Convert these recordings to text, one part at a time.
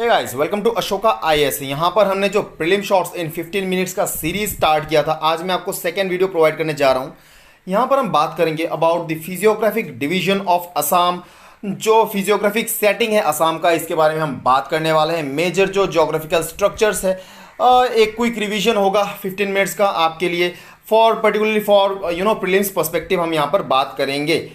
Hey guys, welcome to Ashoka IAS. यहाँ पर हमने जो प्रीलिम शॉट्स इन 15 मिनट्स का सीरीज स्टार्ट किया था, आज मैं आपको सेकेंड वीडियो प्रोवाइड करने जा रहा हूँ। यहाँ पर हम बात करेंगे about the physiographic division of Assam. जो फिजियोग्राफिक सेटिंग है असम का, इसके बारे में हम बात करने वाले हैं। मेजर जो ज्योग्राफिकल स्ट्रक्चर्स है, एक क्विक रिविजन होगा 15 मिनट्स का आपके लिए, for particularly for prelims perspective हम यहाँ पर बात करेंगे।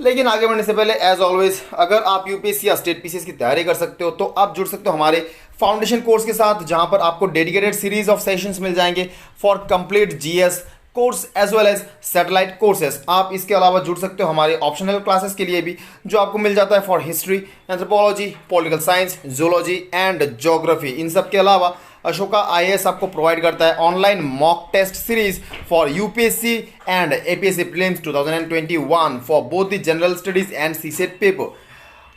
लेकिन आगे बढ़ने से पहले एज ऑलवेज, अगर आप यूपीएससी या स्टेट पीसीएस की तैयारी कर सकते हो तो आप जुड़ सकते हो हमारे फाउंडेशन कोर्स के साथ, जहां पर आपको डेडिकेटेड सीरीज ऑफ सेशंस मिल जाएंगे for complete GS course as well as satellite courses. आप इसके अलावा जुड़ सकते हो हमारे ऑप्शनल क्लासेस के लिए भी, जो आपको मिल जाता है for history, anthropology, political science, zoology and geography. इन सब के अलावा अशोका आईएएस आपको प्रोवाइड करता है online mock test series for UPSC and APSC prelims 2021 for both the general studies and CSAT paper.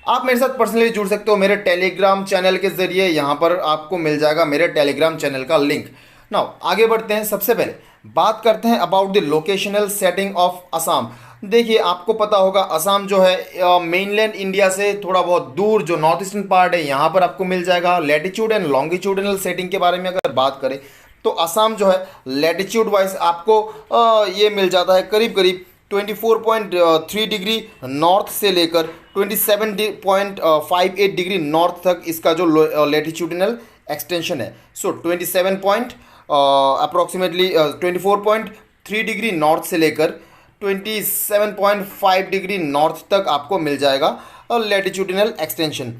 आप मेरे साथ पर्सनली जुड़ सकते हो मेरे टेलीग्राम चैनल के जरिए, यहाँ पर आपको मिल जाएगा मेरे टेलीग्राम चैनल का लिंक। नाउ आगे बढ़ते हैं। सबसे पहले बात करते हैं about the locational setting of Assam. देखिए, आपको पता होगा असम जो है मेनलैंड इंडिया से थोड़ा बहुत दूर, जो नॉर्थ ईस्टर्न पार्ट है, यहाँ पर आपको मिल जाएगा। लैटिट्यूड एंड लॉन्गिट्यूडनल सेटिंग के बारे में अगर बात करें तो असम जो है लैटिट्यूड वाइज आपको ये मिल जाता है करीब करीब 24.3 डिग्री नॉर्थ से लेकर 27.58 डिग्री नॉर्थ तक इसका जो लैटिट्यूडनल एक्सटेंशन है। सो 27 अप्रोक्सीमेटली 24.3 डिग्री नॉर्थ से लेकर 27.5 डिग्री नॉर्थ तक आपको मिल जाएगा लैटिट्यूडनल एक्सटेंशन।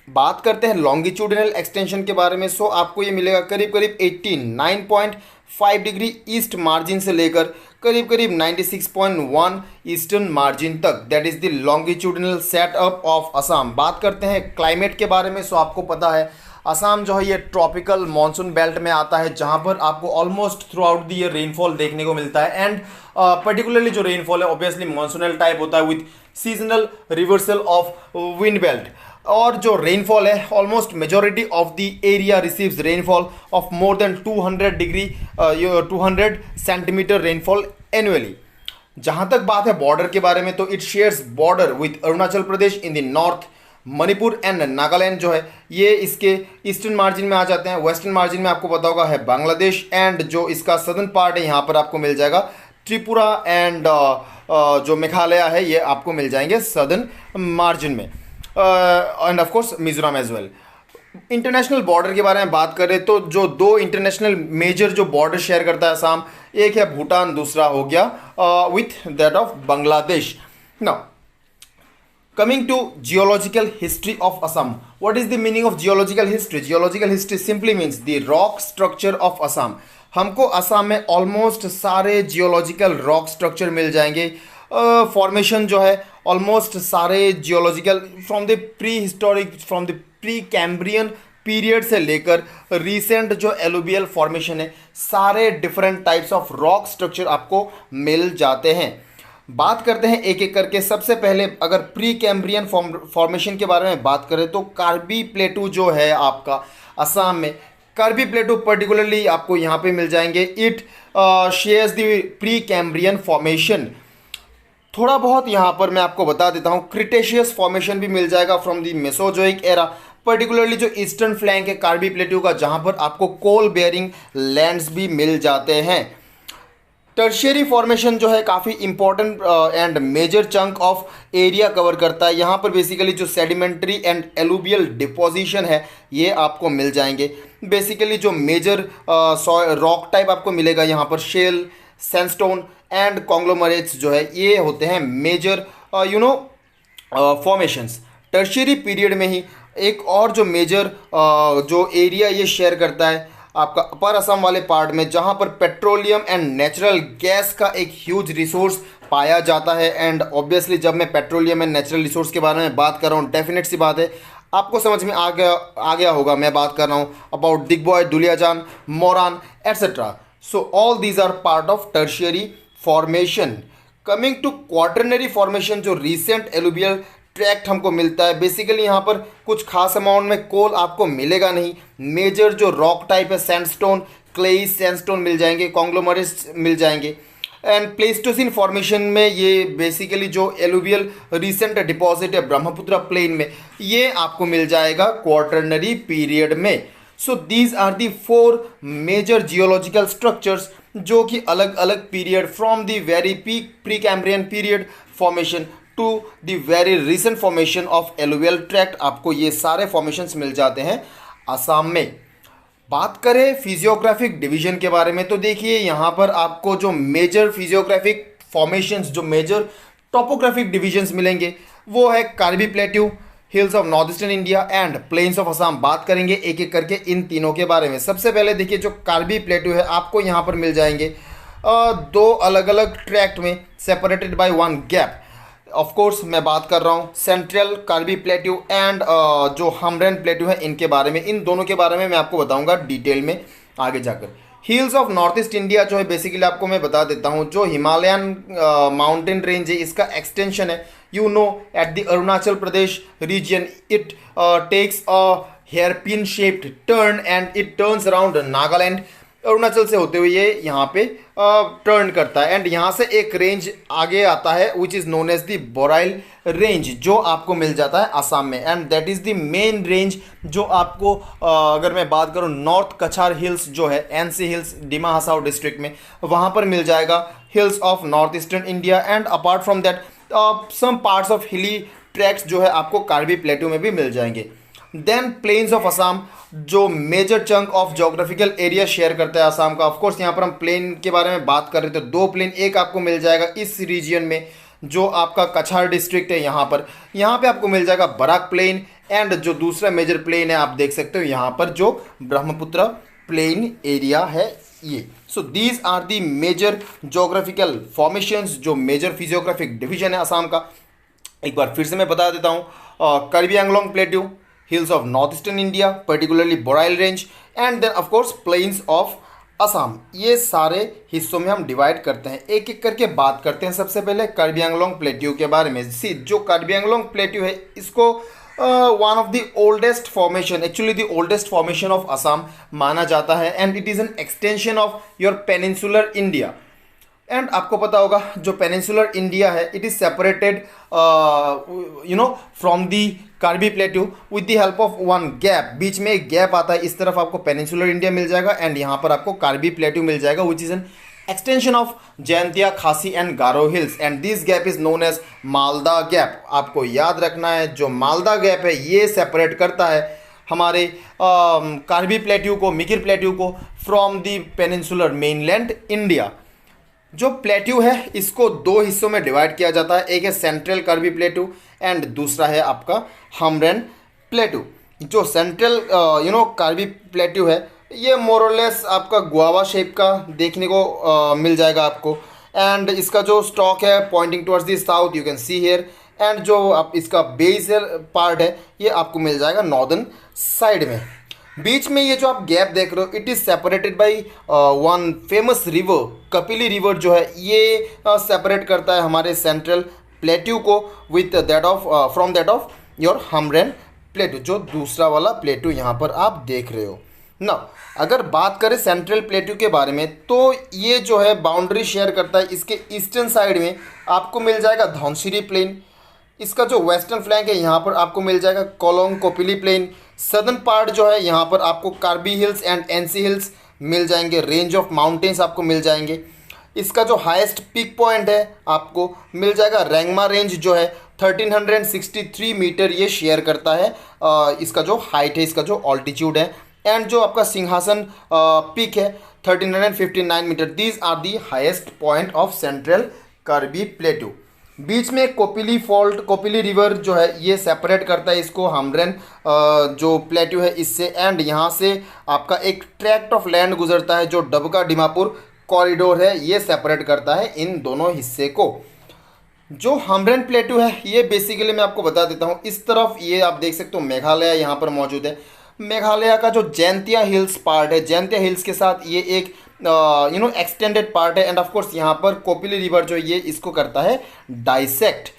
बात करते हैं लॉन्गिट्यूडनल एक्सटेंशन के बारे में। सो आपको ये मिलेगा करीब करीब 89.5 डिग्री ईस्ट मार्जिन से लेकर करीब करीब 96.1 ईस्टर्न मार्जिन तक। That is the longitudinal setup of Assam. बात करते हैं क्लाइमेट के बारे में। सो आपको पता है असम जो है ये ट्रॉपिकल मॉनसून बेल्ट में आता है, जहां पर आपको almost through out the year rainfall देखने को मिलता है। एंड पर्टिकुलरली जो रेनफॉल है ऑब्वियसली मॉनसूनल टाइप होता है with seasonal reversal of wind belt. और जो रेनफॉल है almost majority of the area receives rainfall of more than 200 centimetre rainfall annually. जहां तक बात है बॉर्डर के बारे में, तो it shares border with Arunachal Pradesh in the north, Manipur and Nagaland जो है ये इसके ईस्टर्न मार्जिन में आ जाते हैं। वेस्टर्न मार्जिन में आपको पता होगा है बांग्लादेश, एंड जो इसका सदर्न पार्ट है यहाँ पर आपको मिल जाएगा त्रिपुरा एंड जो मेघालय है ये आपको मिल जाएंगे सदर्न मार्जिन में, and of course Mizoram as well. International border के बारे में बात करें तो जो दो इंटरनेशनल मेजर जो बॉर्डर शेयर करता है असम, एक है भूटान, दूसरा हो गया with that of Bangladesh. Now coming to geological history of Assam. What is the meaning of geological history? Geological history simply means the rock structure of Assam. हमको असम में ऑलमोस्ट सारे जियोलॉजिकल रॉक स्ट्रक्चर मिल जाएंगे। फॉर्मेशन जो है almost सारे geological from the pre historic, from the pre Cambrian period से लेकर recent जो एलुवियल फॉर्मेशन है, सारे different types of rock structure आपको मिल जाते हैं। बात करते हैं एक एक करके। सबसे पहले अगर प्री कैम्ब्रियन फॉर्मेशन के बारे में बात करें तो कार्बी प्लेटू जो है आपका असम में, कार्बी प्लेटू पर्टिकुलरली आपको यहाँ पे मिल जाएंगे। It shares the pre Cambrian formation. थोड़ा बहुत यहाँ पर मैं आपको बता देता हूँ, क्रिटेशियस फॉर्मेशन भी मिल जाएगा from the Mesozoic era, particularly जो ईस्टर्न फ्लैंक है कार्बी प्लेटू का, जहाँ पर आपको कोल बेयरिंग लैंड्स भी मिल जाते हैं। टर्शियरी फॉर्मेशन जो है काफ़ी important and major chunk of area cover करता है। यहाँ पर बेसिकली जो सेडिमेंट्री एंड एलुवियल डिपोजिशन है ये आपको मिल जाएंगे। बेसिकली जो मेजर रॉक टाइप आपको मिलेगा यहाँ पर शेल, सैंडस्टोन एंड कॉन्ग्लोमरेट्स जो है ये होते हैं मेजर फॉर्मेशंस। टर्शियरी पीरियड में ही एक और जो मेजर जो एरिया ये शेयर करता है आपका अपर असम वाले पार्ट में, जहां पर पेट्रोलियम एंड नेचुरल गैस का एक ह्यूज रिसोर्स पाया जाता है। एंड ऑब्वियसली जब मैं पेट्रोलियम एंड नेचुरल रिसोर्स के बारे में बात कर रहा हूँ, डेफिनेट सी बात है आपको समझ में आ गया होगा मैं बात कर रहा हूँ about Digboi, Duliajan, Moran etcetera. So all these are part of tertiary formation. Coming to quaternary formation, जो रिसेंट एलुवियल ट्रैक्ट हमको मिलता है, बेसिकली यहाँ पर कुछ खास अमाउंट में कोल आपको मिलेगा नहीं। मेजर जो रॉक टाइप है सैंडस्टोन, क्लेई सैंडस्टोन मिल जाएंगे, कॉन्ग्लोमरेट्स मिल जाएंगे। एंड प्लेस्टोसिन फॉर्मेशन में ये बेसिकली जो एलुवियल रिसेंट डिपॉजिट है ब्रह्मपुत्र प्लेन में, ये आपको मिल जाएगा क्वार्टरनरी पीरियड में। So these are the 4 major geological structures जो कि अलग अलग period from the very peak pre Cambrian period formation to the very recent formation of alluvial tract, आपको ये सारे फॉर्मेशंस मिल जाते हैं असम में। बात करें फिजियोग्राफिक डिवीजन के बारे में तो देखिए यहाँ पर आपको जो मेजर फिजियोग्राफिक फॉर्मेशंस, जो मेजर टोपोग्राफिक डिविजन्स मिलेंगे वो है Karbi plateau, hills of north eastern India and plains of Assam. बात करेंगे एक एक करके इन तीनों के बारे में। सबसे पहले देखिए जो कार्बी प्लेट्यू है आपको यहाँ पर मिल जाएंगे 2 अलग अलग ट्रैक्ट में separated by 1 gap. Of course मैं बात कर रहा हूँ सेंट्रल कार्बी प्लेट्यू एंड जो हमरेन प्लेट्यू है इनके बारे में। इन दोनों के बारे में मैं आपको बताऊंगा डिटेल में आगे जाकर। Hills of north east India जो है बेसिकली आपको मैं बता देता हूँ, जो हिमालयन माउंटेन रेंज है इसका एक्सटेंशन है you know at the Arunachal Pradesh region. It takes a hairpin shaped turn and it turns around Nagaland. Arunachal से होते हुए ये यहाँ पे टर्न करता है एंड यहाँ से एक रेंज आगे आता है which is known as the Barail range, जो आपको मिल जाता है असम में। And that is the main range जो आपको अगर मैं बात करूँ नॉर्थ कछार हिल्स जो है NC hills Dima Hasao district में, वहाँ पर मिल जाएगा hills of north eastern India. And apart from that some parts of hilly tracts जो है आपको कार्बी प्लेट्यू में भी मिल जाएंगे। देन प्लेन्स ऑफ असम जो major chunk of geographical area share करता है असम का। ऑफकोर्स यहाँ पर हम प्लेन के बारे में बात कर रहे थे, 2 प्लेन, एक आपको मिल जाएगा इस रीजन में जो आपका कछार डिस्ट्रिक्ट है यहाँ पे आपको मिल जाएगा बराक प्लेन एंड जो दूसरा मेजर प्लेन है आप देख सकते हो यहाँ पर जो ब्रह्मपुत्र प्लेन एरिया है ये। So these are the major geographical formations, जो मेजर फिजियोग्राफिक डिवीजन है असम का। एक बार फिर से मैं बता देता हूँ Karbi Anglong plateau, hills of north eastern India particularly Barail range and then of course plains of Assam. ये सारे हिस्सों में हम डिवाइड करते हैं, एक एक करके बात करते हैं। सबसे पहले कार्बी एंगलोंग प्लेट्यू के बारे में। सी जो कार्बी एंगलोंग प्लेट्यू है इसको one of the oldest formation, actually the oldest formation of Assam माना जाता है and it is an extension of your peninsular India. And आपको पता होगा जो पेनिनसुलर इंडिया है it is separated from the Karbi plateau with the help of 1 gap. बीच में एक गैप आता है, इस तरफ आपको पेनिनसुलर इंडिया मिल जाएगा एंड यहाँ पर आपको कार्बी प्लेट्यू मिल जाएगा which is an extension of Jaintia, Khasi and Garo hills and this gap is known as Malda gap. आपको याद रखना है जो मालदा गैप है ये सेपरेट करता है हमारे कार्बी प्लेट्यू को, मिकिर प्लेट्यू को from the peninsular mainland India. जो प्लेट्यू है इसको 2 हिस्सों में डिवाइड किया जाता है, एक है सेंट्रल कार्बी प्लेट्यू एंड दूसरा है आपका हमरेन प्लेट्यू। जो सेंट्रल कार्बी प्लेट्यू है ये मोरलेस आपका गुआवा शेप का देखने को मिल जाएगा आपको एंड इसका जो स्टॉक है pointing towards the south you can see here and जो आप इसका बेसल पार्ट है ये आपको मिल जाएगा नॉर्दर्न साइड में। बीच में ये जो आप गैप देख रहे हो it is separated by 1 famous river, Kopili river जो है ये सेपरेट करता है हमारे सेंट्रल प्लेट्यू को with that of from that of your Hamren plateau, जो दूसरा वाला प्लेट्यू यहाँ पर आप देख रहे हो ना। अगर बात करें सेंट्रल प्लेट्यू के बारे में तो ये जो है बाउंड्री शेयर करता है, इसके ईस्टर्न साइड में आपको मिल जाएगा धौंसिरी प्लेन, इसका जो वेस्टर्न फ्लैंक है यहाँ पर आपको मिल जाएगा Kolong Kopili plain. Southern part जो है यहाँ पर आपको Karbi hills and NC hills मिल जाएंगे, रेंज ऑफ माउंटेन्स आपको मिल जाएंगे। इसका जो हाईएस्ट पीक पॉइंट है आपको मिल जाएगा रेंगमा रेंज जो है 1363 मीटर ये शेयर करता है इसका जो हाइट है, इसका जो ऑल्टीट्यूड है। एंड जो आपका सिंहासन पीक है 1359 metre. These are the highest point of central Karbi plateau. बीच में कोपिली फॉल्ट, कोपिली रिवर जो है ये सेपरेट करता है इसको हमरेन जो प्लेट्यू है इससे एंड यहाँ से आपका एक ट्रैक्ट ऑफ लैंड गुजरता है जो डबका डिमापुर कॉरिडोर है ये सेपरेट करता है इन दोनों हिस्से को। जो हमरेन प्लेट्यू है ये बेसिकली मैं आपको बता देता हूँ, इस तरफ ये आप देख सकते हो मेघालय यहाँ पर मौजूद है। मेघालय का जो जयंतिया हिल्स पार्ट है, जयंतिया हिल्स के साथ ये एक एक्सटेंडेड पार्ट है एंड ऑफ कोर्स यहाँ पर कोपिली रिवर जो ये इसको करता है डाइसेक्ट।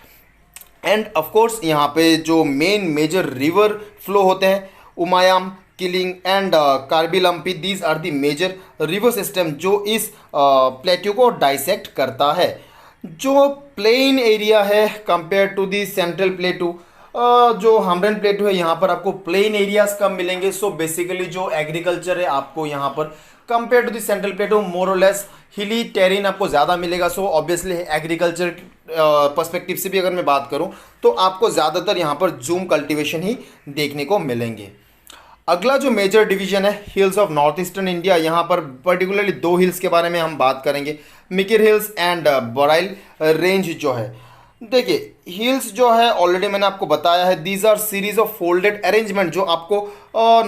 एंड ऑफ कोर्स यहाँ पे जो मेन मेजर रिवर फ्लो होते हैं उमायाम, स्किलिंग एंड कार्बिलम्पी, these are the major river system जो इस प्लेट्यू को डाइसेक्ट करता है। जो प्लेन एरिया है compare to the central plateau, जो हमरन प्लेटू है यहाँ पर आपको प्लेन एरियाज कम मिलेंगे। सो बेसिकली जो एग्रीकल्चर है आपको यहाँ पर compare to the central plateau more और लेस हिली टेरिन आपको ज़्यादा मिलेगा। सो ऑब्वियसली एग्रीकल्चर पर्सपेक्टिव से भी अगर मैं बात करूँ तो आपको ज़्यादातर यहाँ पर जूम कल्टीवेशन ही देखने को मिलेंगे। अगला जो मेजर डिवीजन है hills of north eastern India, यहाँ पर पर्टिकुलरली दो हिल्स के बारे में हम बात करेंगे, Mikir hills and Barail range जो है। देखिए हिल्स जो है ऑलरेडी मैंने आपको बताया है, these R series of folded arrangement जो आपको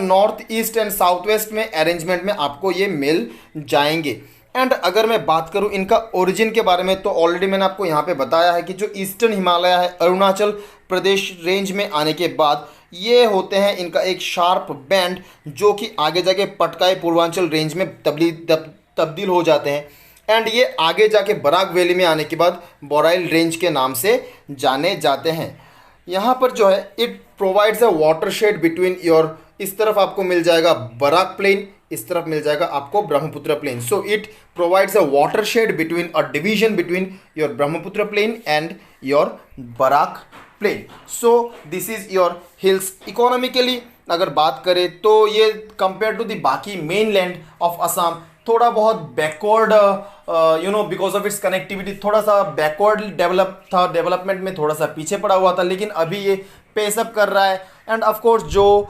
north east and south west में अरेंजमेंट में आपको ये मिल जाएंगे। एंड अगर मैं बात करूं इनका ओरिजिन के बारे में तो ऑलरेडी मैंने आपको यहाँ पे बताया है कि जो ईस्टर्न हिमालय है अरुणाचल प्रदेश रेंज में आने के बाद ये होते हैं इनका एक शार्प बैंड जो कि आगे जाके पटकाई पूर्वांचल रेंज में तब्दील हो जाते हैं। एंड ये आगे जाके बराक वैली में आने के बाद बोराइल रेंज के नाम से जाने जाते हैं। यहाँ पर जो है it provides a watershed between your, इस तरफ आपको मिल जाएगा बराक प्लेन, इस तरफ मिल जाएगा आपको Brahmaputra plain. So it provides a watershed between a division between your Brahmaputra plain and your Barak plain. So this is your hills. Economically अगर बात करें तो ये कंपेयर टू द बाकी मेन लैंड ऑफ असम थोड़ा बहुत backward because of its connectivity थोड़ा सा बैकवर्ड डेवलप था, डेवलपमेंट में थोड़ा सा पीछे पड़ा हुआ था, लेकिन अभी ये पेसअप कर रहा है। एंड ऑफ कोर्स जो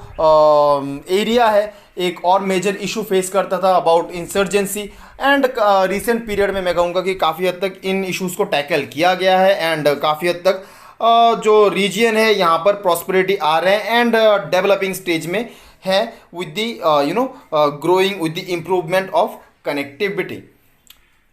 एरिया है एक और मेजर इशू फेस करता था about insurgency, and recent period में मैं कहूँगा कि काफ़ी हद तक इन इश्यूज़ को टैकल किया गया है। एंड काफ़ी हद तक जो रीजन है यहाँ पर प्रॉस्पेरिटी आ रहे हैं एंड डेवलपिंग स्टेज में है with the growing with the improvement of connectivity.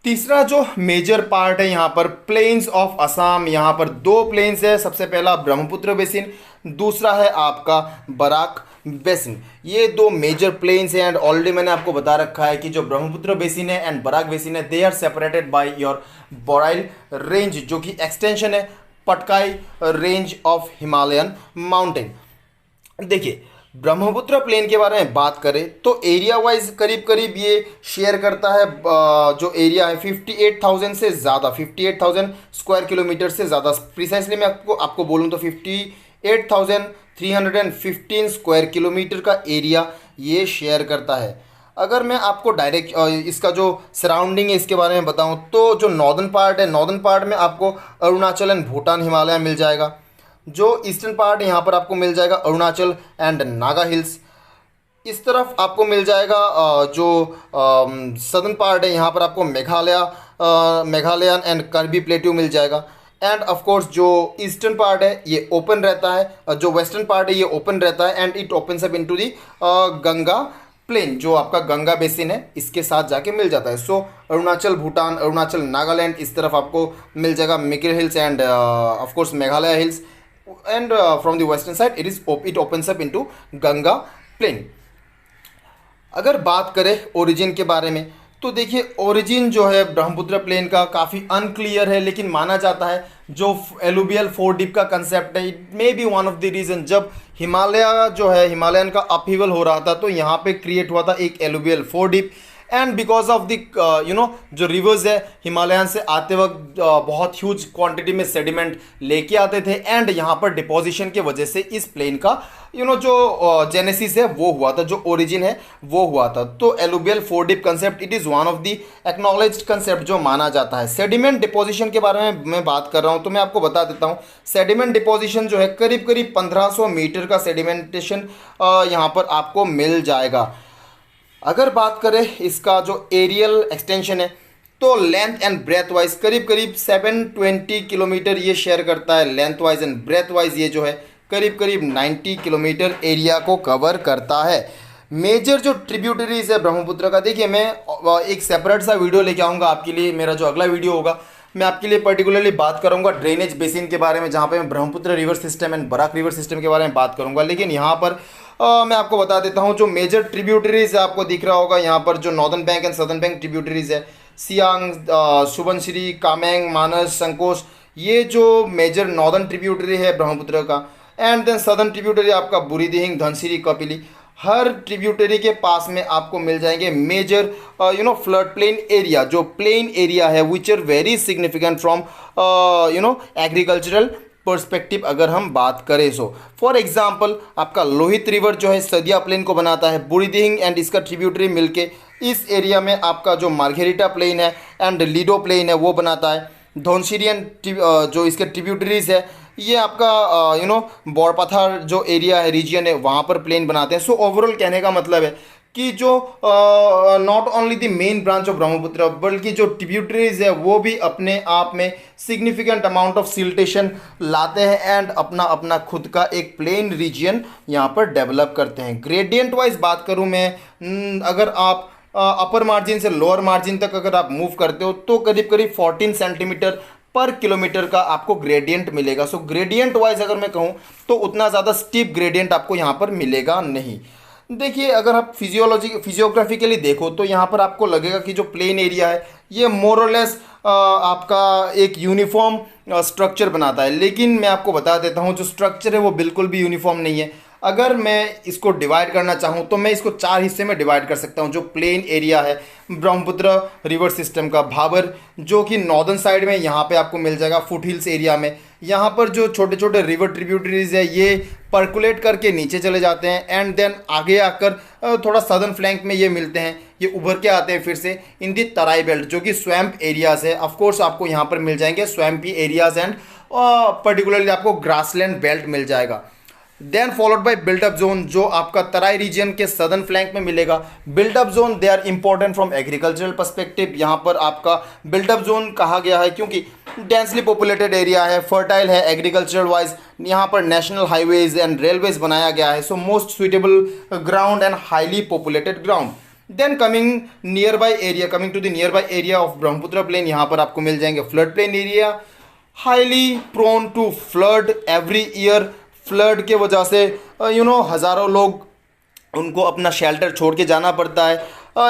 तीसरा जो मेजर पार्ट है यहाँ पर प्लेन्स ऑफ असम, यहाँ पर दो प्लेन्स है, सबसे पहला ब्रह्मपुत्र बेसिन, दूसरा है आपका बराक बेसिन। ये दो मेजर प्लेन्स हैं एंड ऑलरेडी मैंने आपको बता रखा है कि जो ब्रह्मपुत्र बेसिन है एंड बराक बेसिन है they are separated by your Barail range जो कि एक्सटेंशन है Patkai range of Himalayan mountain. देखिए ब्रह्मपुत्र प्लेन के बारे में बात करें तो एरिया वाइज करीब करीब ये शेयर करता है जो एरिया है 58,000 से ज़्यादा, 58,000 स्क्वायर किलोमीटर से ज़्यादा। प्रिसाइसली मैं आपको बोलूँ तो 58,315 स्क्वायर किलोमीटर का एरिया ये शेयर करता है। अगर मैं आपको डायरेक्ट इसका जो सराउंडिंग है इसके बारे में बताऊं तो जो नॉर्दर्न पार्ट है, नॉर्दर्न पार्ट में आपको अरुणाचल एंड भूटान हिमालय मिल जाएगा। जो ईस्टर्न पार्ट यहाँ पर आपको मिल जाएगा अरुणाचल एंड नागा हिल्स। इस तरफ आपको मिल जाएगा जो सदर्न पार्ट है यहाँ पर आपको मेघालयन एंड कार्बी प्लेट्यू मिल जाएगा। एंड ऑफ कोर्स जो ईस्टर्न पार्ट है ये ओपन रहता है, जो वेस्टर्न पार्ट है ये ओपन रहता है and it opens up into the Ganga plain जो आपका गंगा बेसिन है इसके साथ जाके मिल जाता है। सो अरुणाचल भूटान, अरुणाचल नागालैंड, इस तरफ आपको मिल जाएगा Mikir hills and of course Meghalaya hills and from the western side it opens up into Ganga plain. अगर बात करें ओरिजिन के बारे में तो देखिए ओरिजिन जो है ब्रह्मपुत्र प्लेन का काफ़ी अनक्लियर है, लेकिन माना जाता है जो एलुवियल फोर डिप का कंसेप्ट है it may be one of the reason. जब हिमालय जो है हिमालयन का अपहीवल हो रहा था तो यहाँ पे क्रिएट हुआ था एक alluvial foredeep and because of the जो रिवर्स है हिमालयन से आते वक्त बहुत ह्यूज क्वांटिटी में सेडिमेंट लेके आते थे एंड यहाँ पर डिपोजिशन के वजह से इस प्लेन का जो जेनेसिस है वो हुआ था, जो ओरिजिन है वो हुआ था। तो alluvial foredeep concept it is one of the acknowledged concept जो माना जाता है। सेडिमेंट डिपोजिशन के बारे में मैं बात कर रहा हूँ तो मैं आपको बता देता हूँ सेडिमेंट डिपोजिशन जो है करीब करीब 1500 मीटर का सेडिमेंटेशन यहाँ पर आपको मिल जाएगा। अगर बात करें इसका जो एरियल एक्सटेंशन है तो लेंथ एंड ब्रेथ वाइज करीब करीब 720 किलोमीटर ये शेयर करता है lengthwise and breadthwise ये जो है करीब करीब 90 किलोमीटर एरिया को कवर करता है। मेजर जो ट्रिब्यूटरीज है ब्रह्मपुत्र का, देखिए मैं एक सेपरेट सा वीडियो लेके आऊँगा आपके लिए, मेरा जो अगला वीडियो होगा मैं आपके लिए पर्टिकुलरली बात करूँगा ड्रेनेज बेसिन के बारे में जहाँ पे मैं Brahmaputra river system and Barak river system के बारे में बात करूँगा। लेकिन यहाँ पर मैं आपको बता देता हूँ जो मेजर ट्रिब्यूटरीज आपको दिख रहा होगा यहाँ पर जो northern bank and southern bank tributaries है सियांग, सुबनसिरी, कामेंग, मानस, संकोश, ये जो मेजर नॉर्दर्न ट्रिब्यूटरी है ब्रह्मपुत्र का। एंड देन सदर्न ट्रिब्यूटरी आपका बुरीदिहिंग, धनसिरी, कपिली। हर ट्रिब्यूटरी के पास में आपको मिल जाएंगे मेजर फ्लड प्लेन एरिया, जो प्लेन एरिया है which are very significant from agricultural perspective अगर हम बात करें। सो फॉर एग्जांपल आपका लोहित रिवर जो है सदिया प्लेन को बनाता है, बुढ़ीदिहिंग एंड इसका ट्रिब्यूटरी मिलके इस एरिया में आपका जो मार्गेरिटा प्लेन है एंड लीडो प्लेन है वो बनाता है। धौंसिरियन जो इसके ट्रिब्यूटरीज है ये आपका बोरपाथर जो एरिया है रीजियन है वहाँ पर प्लेन बनाते हैं। सो ओवरऑल कहने का मतलब है कि जो not only the main branch of Brahmaputra बल्कि जो ट्रिब्यूटरीज है वो भी अपने आप में सिग्निफिकेंट अमाउंट ऑफ सिल्टेशन लाते हैं एंड अपना अपना खुद का एक प्लेन रीजियन यहाँ पर डेवलप करते हैं। ग्रेडियंट वाइज बात करूँ मैं, अगर आप अपर मार्जिन से लोअर मार्जिन तक अगर आप मूव करते हो तो करीब करीब 14 सेंटीमीटर पर किलोमीटर का आपको ग्रेडियंट मिलेगा। सो ग्रेडियंट वाइज अगर मैं कहूँ तो उतना ज़्यादा स्टीप ग्रेडियंट आपको यहाँ पर मिलेगा नहीं। देखिए अगर आप फिजियोग्राफिकली देखो तो यहाँ पर आपको लगेगा कि जो प्लेन एरिया है ये मोर और लेस आपका एक यूनिफॉर्म स्ट्रक्चर बनाता है, लेकिन मैं आपको बता देता हूँ जो स्ट्रक्चर है वो बिल्कुल भी यूनिफॉर्म नहीं है। अगर मैं इसको डिवाइड करना चाहूँ तो मैं इसको 4 हिस्से में डिवाइड कर सकता हूँ। जो प्लेन एरिया है ब्रह्मपुत्र रिवर सिस्टम का, भाबर जो कि नॉर्दर्न साइड में यहाँ पे आपको मिल जाएगा फुट हिल्स एरिया में। यहाँ पर जो छोटे छोटे रिवर ट्रिब्यूटरीज है ये पर्कुलेट करके नीचे चले जाते हैं एंड देन आगे आकर थोड़ा सदर्न फ्लैंक में ये मिलते हैं, ये उभर के आते हैं फिर से इन दी तराई बेल्ट जो कि स्वैम्प एरियाज है। ऑफकोर्स आपको यहाँ पर मिल जाएंगे स्वैम्पी एरियाज एंड पर्टिकुलरली आपको ग्रासलैंड बेल्ट मिल जाएगा। Then followed by built up zone जो आपका तराई रीजन के सदर्न फ्लैंक में मिलेगा। Built up zone they are important from agricultural perspective. यहाँ पर आपका बिल्टअप जोन कहा गया है क्योंकि डेंसली पॉपुलेटेड एरिया है, फर्टाइल है एग्रीकल्चरल वाइज, यहाँ पर नेशनल हाईवेज एंड रेलवेज बनाया गया है। So most suitable ground and highly populated ground. Then coming to the nearby area of Brahmaputra plain, यहाँ पर आपको मिल जाएंगे flood plain area, highly prone to flood every year. Flood के वजह से हज़ारों लोग उनको अपना शेल्टर छोड़ के जाना पड़ता है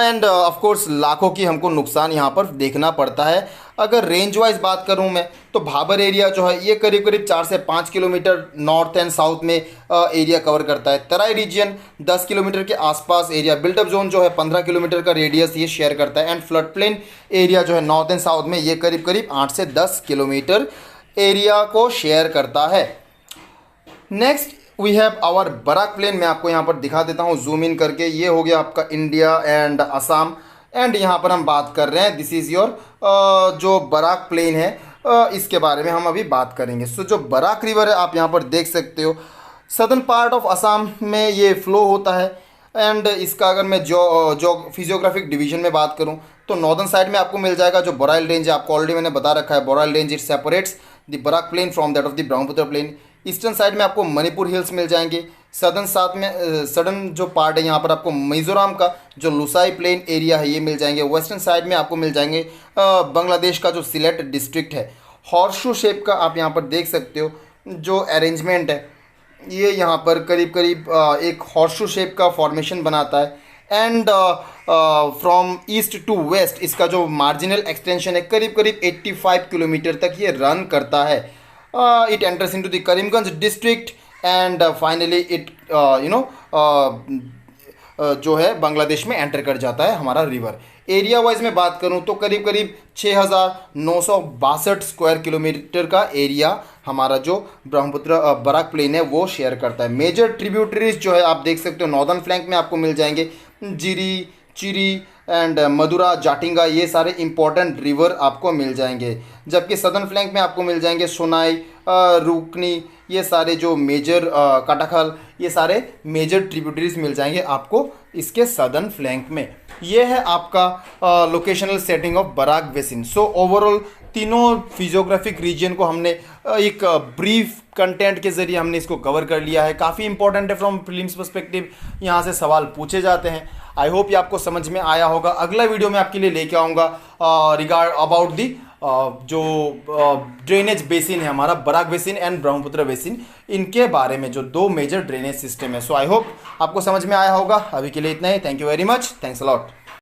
एंड ऑफ कोर्स लाखों की हमको नुकसान यहाँ पर देखना पड़ता है। अगर रेंज वाइज बात करूँ मैं तो भाबर एरिया जो है ये करीब करीब 4 से 5 किलोमीटर नॉर्थ एंड साउथ में एरिया कवर करता है। तराई रीजन 10 किलोमीटर के आसपास एरिया, बिल्टअप जोन जो है 15 किलोमीटर का रेडियस ये शेयर करता है एंड फ्लड प्लेन एरिया जो है नॉर्थ एंड साउथ में ये करीब करीब 8 से 10 किलोमीटर एरिया को शेयर करता है। Next we have our Barak plain. मैं आपको यहाँ पर दिखा देता हूँ जूम इन करके। ये हो गया आपका इंडिया एंड असम एंड यहाँ पर हम बात कर रहे हैं दिस इज़ योर जो बराक प्लेन है इसके बारे में हम अभी बात करेंगे। सो जो बराक रिवर है आप यहाँ पर देख सकते हो सदर्न पार्ट ऑफ असम में ये फ्लो होता है एंड इसका अगर मैं जो फिजियोग्राफिक डिवीजन में बात करूँ तो नॉर्दर्न साइड में आपको मिल जाएगा जो बोराइल रेंज है, आपको ऑलरेडी मैंने बता रखा है Borail range it separates the Barak plain from that of the Brahmaputra plain. Eastern side में आपको मणिपुर हिल्स मिल जाएंगे। सदर्न जो पार्ट है यहाँ पर आपको मिजोरम का जो लुसाई प्लेन एरिया है ये मिल जाएंगे। वेस्टर्न साइड में आपको मिल जाएंगे बांग्लादेश का जो सिलेट डिस्ट्रिक्ट है। हॉर्सशू शेप का आप यहाँ पर देख सकते हो जो अरेंजमेंट है ये यहाँ पर करीब करीब एक हॉर्सशू शेप का फॉर्मेशन बनाता है and from east to west इसका जो मार्जिनल एक्सटेंशन है करीब करीब 85 किलोमीटर तक ये रन करता है। It enters into the Karimganj district and finally it जो है बांग्लादेश में एंटर कर जाता है हमारा रिवर। एरिया वाइज में बात करूं तो करीब करीब 6,962 स्क्वायर किलोमीटर का एरिया हमारा जो ब्रह्मपुत्र बराक प्लेन है वो शेयर करता है। मेजर ट्रिब्यूटरीज जो है आप देख सकते हो नॉर्दर्न फ्लैंक में आपको मिल जाएंगे जिरी, चिरी एंड मदुरा, जाटिंगा, ये सारे इंपॉर्टेंट रिवर आपको मिल जाएंगे। जबकि सदर्न फ्लैंक में आपको मिल जाएंगे सोनाई, रुकनी, ये सारे जो मेजर कटाखल, ये सारे मेजर ट्रिब्यूटरीज मिल जाएंगे आपको इसके सदर्न फ्लैंक में। ये है आपका locational setting of Barak basin. So overall तीनों फिजियोग्राफिक रीजन को हमने एक ब्रीफ कंटेंट के ज़रिए हमने इसको कवर कर लिया है। काफ़ी इंपॉर्टेंट है फ्रॉम प्रीलिम्स पर्सपेक्टिव, यहाँ से सवाल पूछे जाते हैं। आई होप ये आपको समझ में आया होगा। अगला वीडियो में आपके लिए लेके आऊँगा रिगार्ड अबाउट दी जो ड्रेनेज बेसिन है हमारा Barak basin and Brahmaputra basin, इनके बारे में जो 2 मेजर ड्रेनेज सिस्टम है। सो आई होप आपको समझ में आया होगा। अभी के लिए इतना ही। Thank you very much. Thanks a lot.